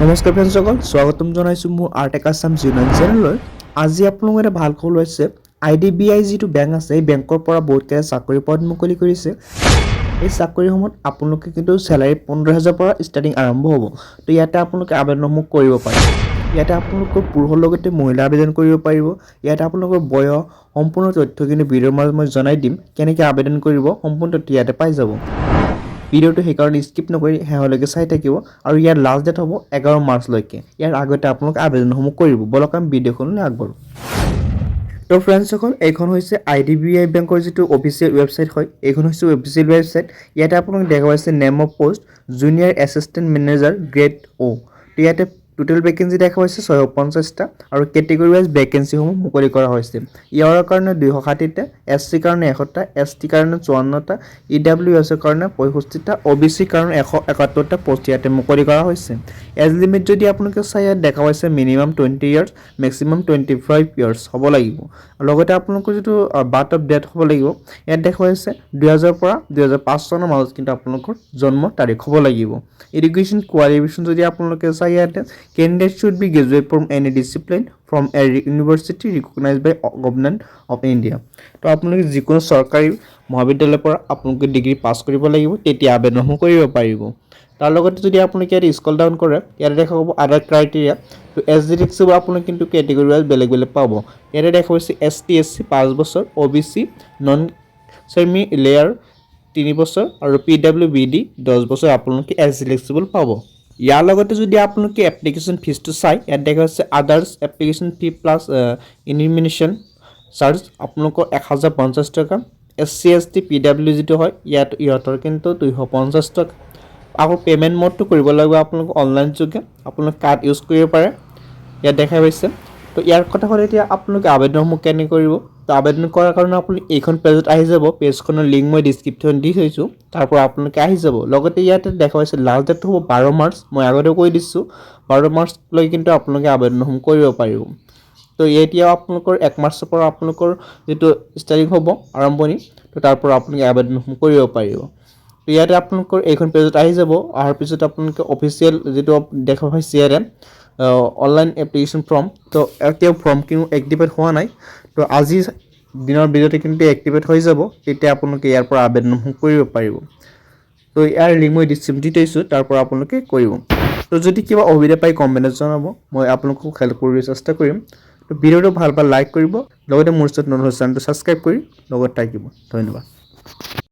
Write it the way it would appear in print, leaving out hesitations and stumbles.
নমস্কাৰ ফ্ৰেণ্ডসকল, স্বাগতম জনাইছোঁ মোৰ আৰ্টেক আছাম জিউনাইন চেনেললৈ। আজি আপোনালোকৰ এটা ভাল খবৰ লৈছে। IDBI যিটো বেংক আছে, এই বেংকৰ পৰা বহুতকেইটা চাকৰি পদ মুকলি কৰিছে। এই চাকৰিসমূহত আপোনালোকে কিন্তু চেলাৰী 15,000 পৰা ষ্টাৰ্টিং আৰম্ভ হ'ব। তো ইয়াতে আপোনালোকে আবেদনসমূহ কৰিব পাৰে। ইয়াতে আপোনালোকৰ পুৰুষৰ লগতে মহিলা আবেদন কৰিব পাৰিব। ইয়াতে আপোনালোকৰ বয়স সম্পূৰ্ণ তথ্য কিন্তু ভিডিঅ'ৰ মাজত মই জনাই দিম। কেনেকৈ আবেদন কৰিব সম্পূৰ্ণ তথ্য ইয়াতে পাই যাব। ভিডিঅ'টো সেইকাৰণে স্কিপ নকৰি শেষলৈকে চাই থাকিব আৰু ইয়াৰ লাষ্ট ডেট হ'ব 11 মাৰ্চলৈকে। ইয়াৰ আগতে আপোনালোকে আবেদনসমূহ কৰিব। বলক আমি ভিডিঅ'খনলৈ আগবাঢ়ো। তো ফ্ৰেণ্ডসকল, এইখন হৈছে IDBI বেংকৰ যিটো অফিচিয়েল ৱেবছাইট হয়। এইখন হৈছে অফিচিয়েল ৱেবছাইট। ইয়াতে আপোনালোকে দেখা পাইছে name of post junior assistant manager grade O। তো ইয়াতে টোটেল ভেকেঞ্চি দেখা পাইছে 650টা আৰু কেটেগৰী ৱাইজ ভেকেঞ্চিসমূহ মুকলি কৰা হৈছে। ইয়াৰ কাৰণে 260টা, SC কাৰণে 100টা, ST কাৰণে 54টা, EWS কাৰণে 65টা, OBC কাৰণে 171টা পোষ্ট ইয়াতে মুকলি কৰা হৈছে। এজ লিমিট যদি আপোনালোকে চাই ইয়াত দেখা পাইছে মিনিমাম 20 ইয়াৰ্ছ, মেক্সিমাম 25 ইয়াৰ্ছ হ'ব লাগিব। লগতে আপোনালোকৰ যিটো বাৰ্থ অফ ডেট হ'ব লাগিব, ইয়াত দেখা পাইছে 2000 পৰা 2005 চনৰ মাজত কিন্তু আপোনালোকৰ জন্ম তাৰিখ হ'ব লাগিব। এডুকেশ্যন কোৱালিফিকেশ্যন যদি আপোনালোকে চাই ইয়াতে candidate should be graduate from any discipline from a university recognized by government of India। তো আপোনালোকে যিকোনো চৰকাৰী মহাবিদ্যালয়ৰ পৰা আপোনালোকে ডিগ্ৰী পাছ কৰিব লাগিব, তেতিয়া আবেদনসমূহ কৰিব পাৰিব। তাৰ লগতে যদি আপোনালোকে ইয়াত স্ক্ৰল ডাউন কৰে, ইয়াতে দেখা পাব আদাৰ ক্ৰাইটেৰিয়া। তো SC দেখিব আপোনালোকে কিন্তু কেটেগৰী ৱাইজ বেলেগ বেলেগ পাব। ইয়াতে দেখা পাইছে ST SC 5 বছৰ, OBC নন ক্ৰিমি লেয়াৰ 3 বছৰ আৰু PWBD 10 বছৰ আপোনালোকে SC দেখিবলৈ পাব। ইয়াৰ লগতে যদি আপোনালোকে এপ্লিকেশ্যন ফিজটো চাই, ইয়াত দেখা হৈছে আদাৰ্ছ এপ্লিকেশ্যন ফি প্লাছ ইনিমিনেশ্যন চাৰ্জ আপোনালোকৰ 1050 টকা। SC ST PW যিটো হয় ইয়াত ইহঁতৰ কিন্তু 250 টকা। আকৌ পে'মেণ্ট মোডটো কৰিব লাগিব আপোনালোকে অনলাইন যোগে, আপোনালোকে কাৰ্ড ইউজ কৰিব পাৰে। ইয়াত দেখা পাইছে। তো ইয়াৰ কথা হ'ল এতিয়া আপোনালোকে আবেদনসমূহ কেনেকৈ কৰিব। তো আবেদন কৰাৰ কাৰণে আপুনি এইখন পেজত আহি যাব। পেজখনৰ লিংক মই ডিছক্ৰিপশ্যন দি থৈছোঁ, তাৰ পৰা আপোনালোকে আহি যাব। লগতে ইয়াতে দেখা পাইছে লাষ্ট ডেট হ'ব 12 মাৰ্চ। মই আগতে কৈ দিছোঁ 12 মাৰ্চলৈ কিন্তু আপোনালোকে আবেদনসমূহ কৰিব পাৰিব। তো এতিয়াও আপোনালোকৰ 1 মাৰ্চৰ পৰা আপোনালোকৰ যিটো ষ্টাৰ্টিং হ'ব আৰম্ভণি, তো তাৰ পৰা আপোনালোকে আবেদনসমূহ কৰিব পাৰিব। তো ইয়াতে আপোনালোকৰ এইখন পেজত আহি যাব। অহাৰ পিছত আপোনালোকে অফিচিয়েল যিটো দেখা পাইছে ইয়াতে অনলাইন এপ্লিকেশ্যন ফৰ্ম, তো এতিয়াও ফৰ্ম কিন্তু এক্টিভেট হোৱা নাই। তো আজি দিনৰ ভিতৰতে কিন্তু এক্টিভেট হৈ যাব, তেতিয়া আপোনালোকে ইয়াৰ পৰা আবেদনসমূহ কৰিব পাৰিব। তো ইয়াৰ লিংক মই ডিছক্ৰিপশ্যন দি থৈছোঁ, তাৰ পৰা আপোনালোকে কৰিব। তো যদি কিবা অসুবিধা পাই কমেণ্টত জনাব, মই আপোনালোকক হেল্প কৰিবলৈ চেষ্টা কৰিম। তো ভিডিঅ'টো ভাল পালে লাইক কৰিব, লগতে মোৰ ওচৰত নতুন চেনেলটো ছাবস্ক্ৰাইব কৰি লগত থাকিব। ধন্যবাদ।